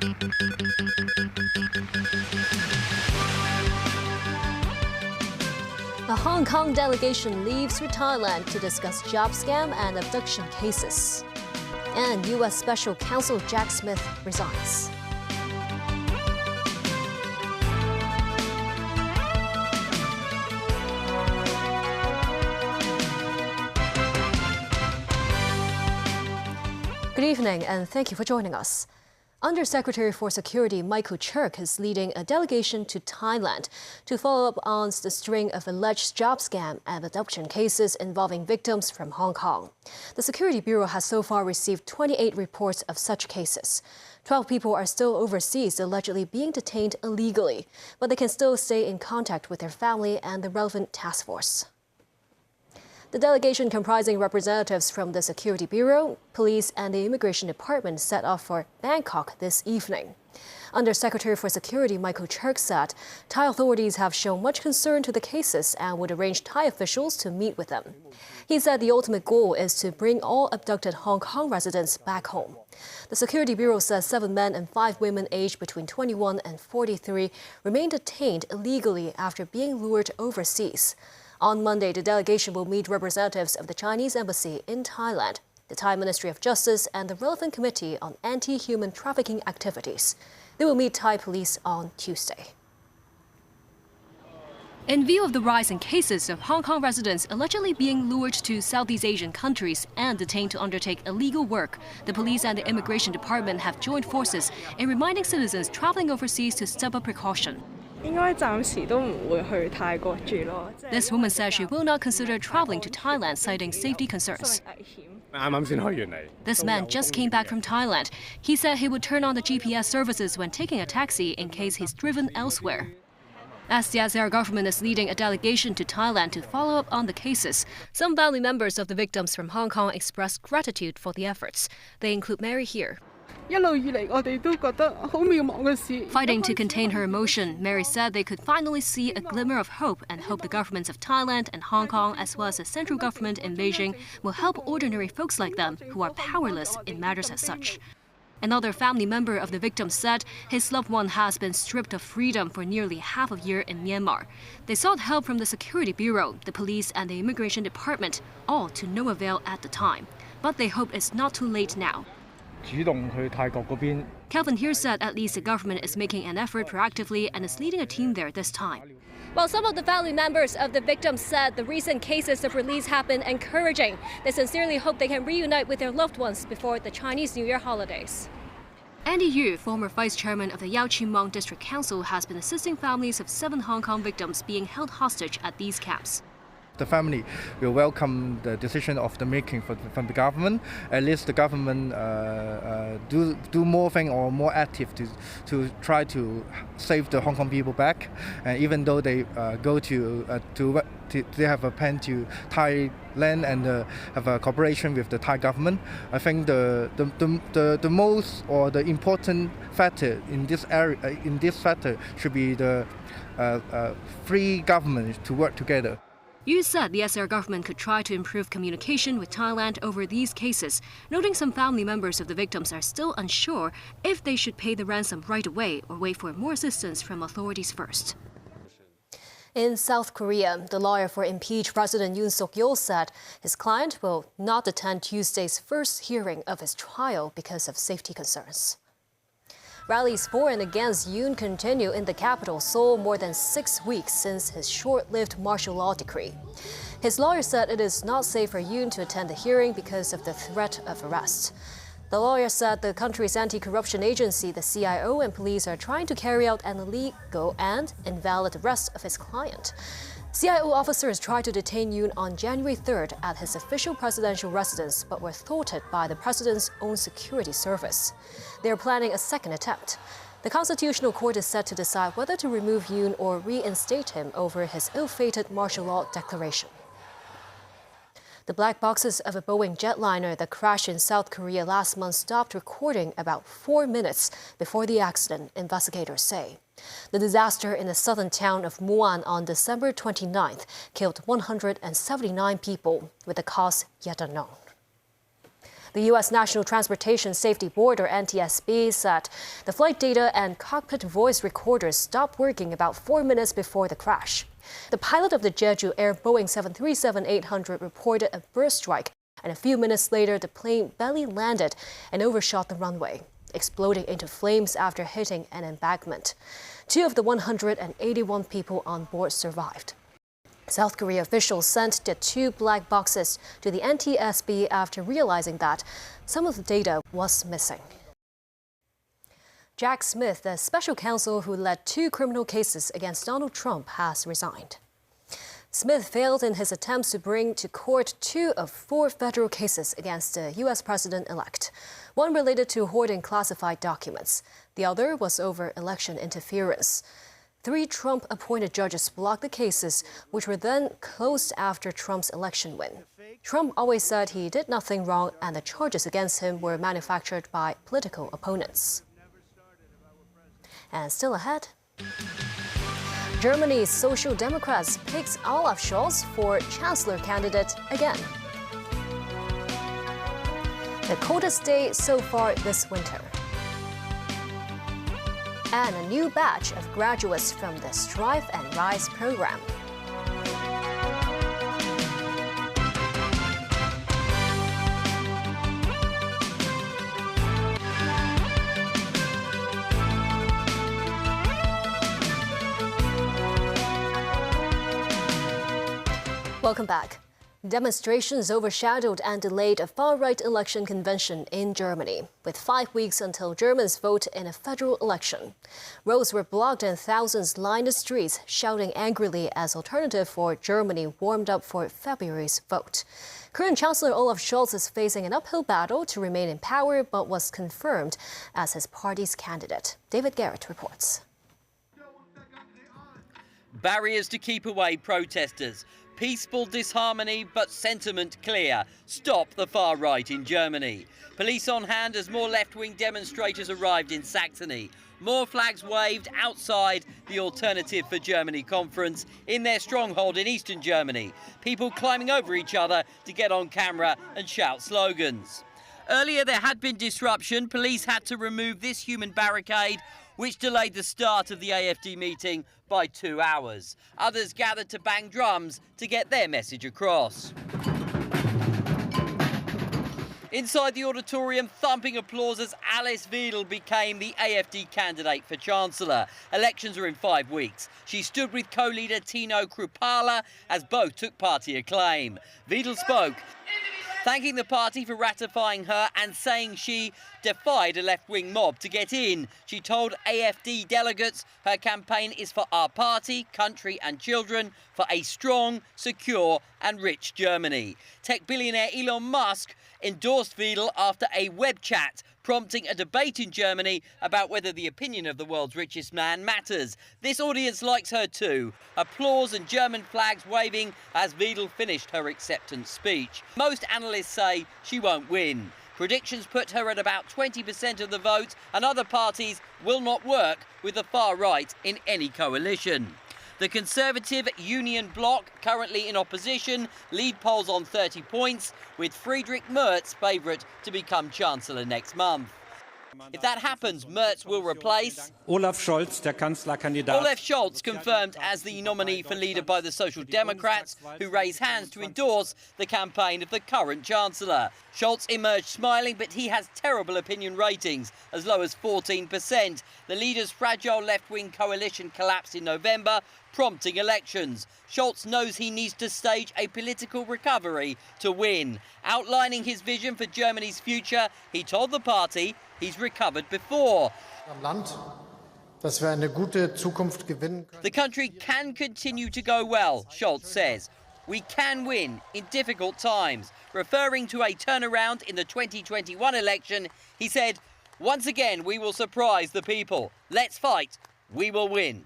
A Hong Kong delegation leaves for Thailand to discuss job scam and abduction cases. And U.S. Special Counsel Jack Smith resigns. Good evening, and thank you for joining us. Undersecretary for Security Michael Chirk is leading a delegation to Thailand to follow up on the string of alleged job scam and abduction cases involving victims from Hong Kong. The Security Bureau has so far received 28 reports of such cases. 12 people are still overseas, allegedly being detained illegally, but they can still stay in contact with their family and the relevant task force. The delegation, comprising representatives from the Security Bureau, Police and the Immigration Department, set off for Bangkok this evening. Undersecretary for Security Michael Chirk said Thai authorities have shown much concern to the cases and would arrange Thai officials to meet with them. He said the ultimate goal is to bring all abducted Hong Kong residents back home. The Security Bureau says 7 men and 5 women aged between 21 and 43 remained detained illegally after being lured overseas. On Monday, the delegation will meet representatives of the Chinese embassy in Thailand, the Thai Ministry of Justice, and the relevant committee on anti-human trafficking activities. They will meet Thai police on Tuesday. In view of the rise in cases of Hong Kong residents allegedly being lured to Southeast Asian countries and detained to undertake illegal work, the police and the Immigration Department have joined forces in reminding citizens traveling overseas to step up precaution. This woman says she will not consider traveling to Thailand, citing safety concerns. This man just came back from Thailand. He said he would turn on the GPS services when taking a taxi in case he's driven elsewhere. As the SAR government is leading a delegation to Thailand to follow up on the cases, some family members of the victims from Hong Kong expressed gratitude for the efforts. They include Mary here. Fighting to contain her emotion, Mary said they could finally see a glimmer of hope and hope the governments of Thailand and Hong Kong, as well as the central government in Beijing, will help ordinary folks like them who are powerless in matters as such. Another family member of the victim said his loved one has been stripped of freedom for nearly half a year in Myanmar. They sought help from the Security Bureau, the police and the Immigration Department, all to no avail at the time. But they hope it's not too late now. Kelvin here said at least the government is making an effort proactively and is leading a team there this time. While some of the family members of the victims said the recent cases of release have been encouraging, they sincerely hope they can reunite with their loved ones before the Chinese New Year holidays. Andy Yu, former vice chairman of the Yau Chi Mong District Council, has been assisting families of 7 Hong Kong victims being held hostage at these camps. The family will welcome the decision of the making from the government. At least the government do more thing or more active to try to save the Hong Kong people back. And even though they go they have a plan to Thailand and have a cooperation with the Thai government. I think the most or the important factor in this area should be the free government to work together. Yu said the SAR government could try to improve communication with Thailand over these cases, noting some family members of the victims are still unsure if they should pay the ransom right away or wait for more assistance from authorities first. In South Korea, the lawyer for impeached President Yoon Suk-yeol said his client will not attend Tuesday's first hearing of his trial because of safety concerns. Rallies for and against Yoon continue in the capital, Seoul, more than 6 weeks since his short-lived martial law decree. His lawyer said it is not safe for Yoon to attend the hearing because of the threat of arrest. The lawyer said the country's anti-corruption agency, the CIO, and police are trying to carry out an illegal and invalid arrest of his client. CIO officers tried to detain Yoon on January 3rd at his official presidential residence, but were thwarted by the president's own security service. They are planning a second attempt. The Constitutional Court is set to decide whether to remove Yoon or reinstate him over his ill-fated martial law declaration. The black boxes of a Boeing jetliner that crashed in South Korea last month stopped recording about 4 minutes before the accident, investigators say. The disaster in the southern town of Muan on December 29th killed 179 people, with the cause yet unknown. The U.S. National Transportation Safety Board, or NTSB, said the flight data and cockpit voice recorders stopped working about 4 minutes before the crash. The pilot of the Jeju Air Boeing 737-800 reported a burst strike, and a few minutes later the plane belly landed and overshot the runway, exploding into flames after hitting an embankment. 2 of the 181 people on board survived. South Korea officials sent the 2 black boxes to the NTSB after realizing that some of the data was missing. Jack Smith, the special counsel who led 2 criminal cases against Donald Trump, has resigned. Smith failed in his attempts to bring to court 2 of 4 federal cases against the U.S. president-elect. One related to hoarding classified documents. The other was over election interference. 3 Trump-appointed judges blocked the cases, which were then closed after Trump's election win. Trump always said he did nothing wrong and the charges against him were manufactured by political opponents. And still ahead, Germany's Social Democrats picks Olaf Scholz for Chancellor candidate again. The coldest day so far this winter. And a new batch of graduates from the Strive and Rise program. Welcome back. Demonstrations overshadowed and delayed a far-right election convention in Germany, with 5 weeks until Germans vote in a federal election. Roads were blocked and thousands lined the streets, shouting angrily as Alternative for Germany warmed up for February's vote. Current Chancellor Olaf Scholz is facing an uphill battle to remain in power, but was confirmed as his party's candidate. David Garrett reports. Barriers to keep away protesters. Peaceful disharmony, but sentiment clear. Stop the far right in Germany. Police on hand as more left-wing demonstrators arrived in Saxony. More flags waved outside the Alternative for Germany conference in their stronghold in eastern Germany. People climbing over each other to get on camera and shout slogans. Earlier there had been disruption. Police had to remove this human barricade, which delayed the start of the AfD meeting by 2 hours. Others gathered to bang drums to get their message across. Inside the auditorium, thumping applause as Alice Weidel became the AfD candidate for Chancellor. Elections are in 5 weeks. She stood with co-leader Tino Kruppala as both took party acclaim. Weidel spoke, thanking the party for ratifying her and saying she defied a left-wing mob to get in. She told AfD delegates her campaign is for our party, country and children, for a strong, secure and rich Germany. Tech billionaire Elon Musk endorsed Weidel after a web chat, prompting a debate in Germany about whether the opinion of the world's richest man matters. This audience likes her too. Applause and German flags waving as Weidel finished her acceptance speech. Most analysts say she won't win. Predictions put her at about 20% of the vote, and other parties will not work with the far right in any coalition. The Conservative Union Bloc, currently in opposition, lead polls on 30 points, with Friedrich Merz favourite to become Chancellor next month. If that happens, Merz will replace Olaf Scholz, der Kanzlerkandidat. Olaf Scholz, confirmed as the nominee for leader by the Social Democrats, who raise hands to endorse the campaign of the current Chancellor. Scholz emerged smiling, but he has terrible opinion ratings, as low as 14%. The leader's fragile left-wing coalition collapsed in November, prompting elections. Scholz knows he needs to stage a political recovery to win. Outlining his vision for Germany's future, he told the party he's recovered before. The country can continue to go well, Scholz says. We can win in difficult times. Referring to a turnaround in the 2021 election, he said, once again, we will surprise the people. Let's fight. We will win.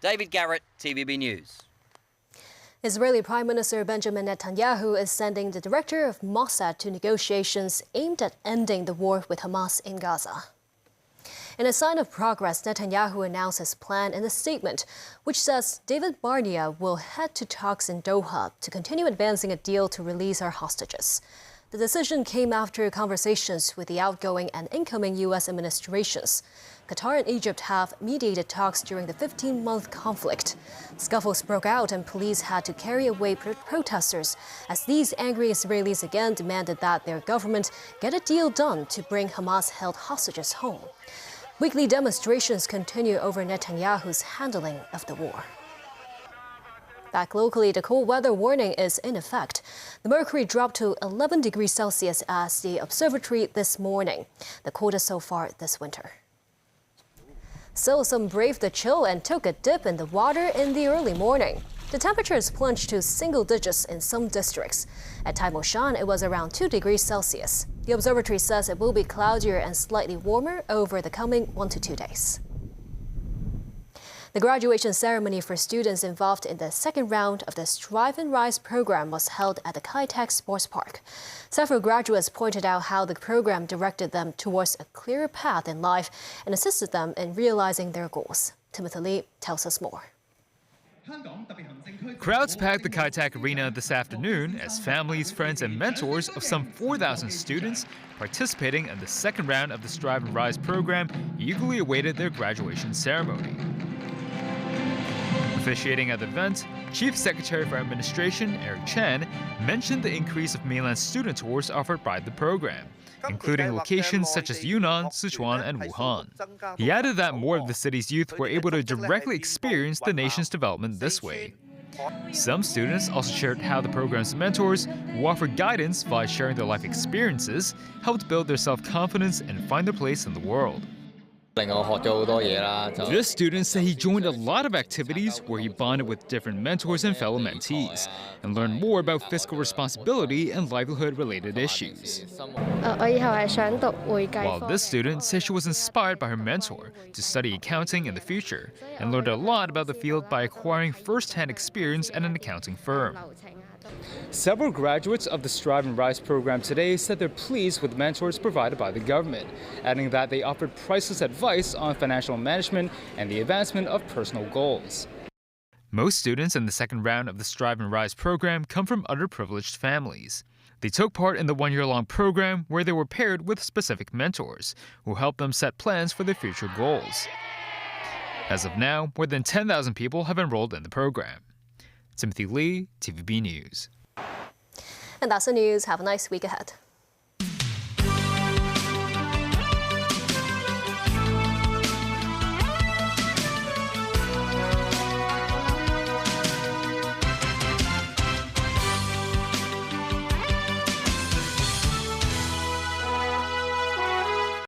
David Garrett, TVB News. Israeli Prime Minister Benjamin Netanyahu is sending the director of Mossad to negotiations aimed at ending the war with Hamas in Gaza. In a sign of progress, Netanyahu announced his plan in a statement, which says David Barnea will head to talks in Doha to continue advancing a deal to release our hostages. The decision came after conversations with the outgoing and incoming U.S. administrations. Qatar and Egypt have mediated talks during the 15-month conflict. Scuffles broke out and police had to carry away protesters as these angry Israelis again demanded that their government get a deal done to bring Hamas-held hostages home. Weekly demonstrations continue over Netanyahu's handling of the war. Back locally, the cold weather warning is in effect. The mercury dropped to 11 degrees Celsius at the observatory this morning, the coldest so far this winter. So some braved the chill and took a dip in the water in the early morning. The temperatures plunged to single digits in some districts. At Tai Mo Shan, it was around 2 degrees Celsius. The observatory says it will be cloudier and slightly warmer over the coming 1 to 2 days. The graduation ceremony for students involved in the second round of the Strive and Rise program was held at the Kai Tak Sports Park. Several graduates pointed out how the program directed them towards a clearer path in life and assisted them in realizing their goals. Timothy Lee tells us more. Crowds packed the Kai Tak Arena this afternoon as families, friends, and mentors of some 4,000 students participating in the second round of the Strive and Rise program eagerly awaited their graduation ceremony. Officiating at the event, Chief Secretary for Administration Eric Chen mentioned the increase of mainland student tours offered by the program, including locations such as Yunnan, Sichuan, and Wuhan. He added that more of the city's youth were able to directly experience the nation's development this way. Some students also shared how the program's mentors, who offered guidance via sharing their life experiences, helped build their self-confidence and find their place in the world. This student said he joined a lot of activities where he bonded with different mentors and fellow mentees and learned more about fiscal responsibility and livelihood-related issues. While this student said she was inspired by her mentor to study accounting in the future and learned a lot about the field by acquiring first-hand experience at an accounting firm. Several graduates of the Strive and Rise program today said they're pleased with mentors provided by the government, adding that they offered priceless advice on financial management and the advancement of personal goals. Most students in the second round of the Strive and Rise program come from underprivileged families. They took part in the one-year-long program where they were paired with specific mentors who helped them set plans for their future goals. As of now, more than 10,000 people have enrolled in the program. Timothy Lee, TVB News. And that's the news. Have a nice week ahead.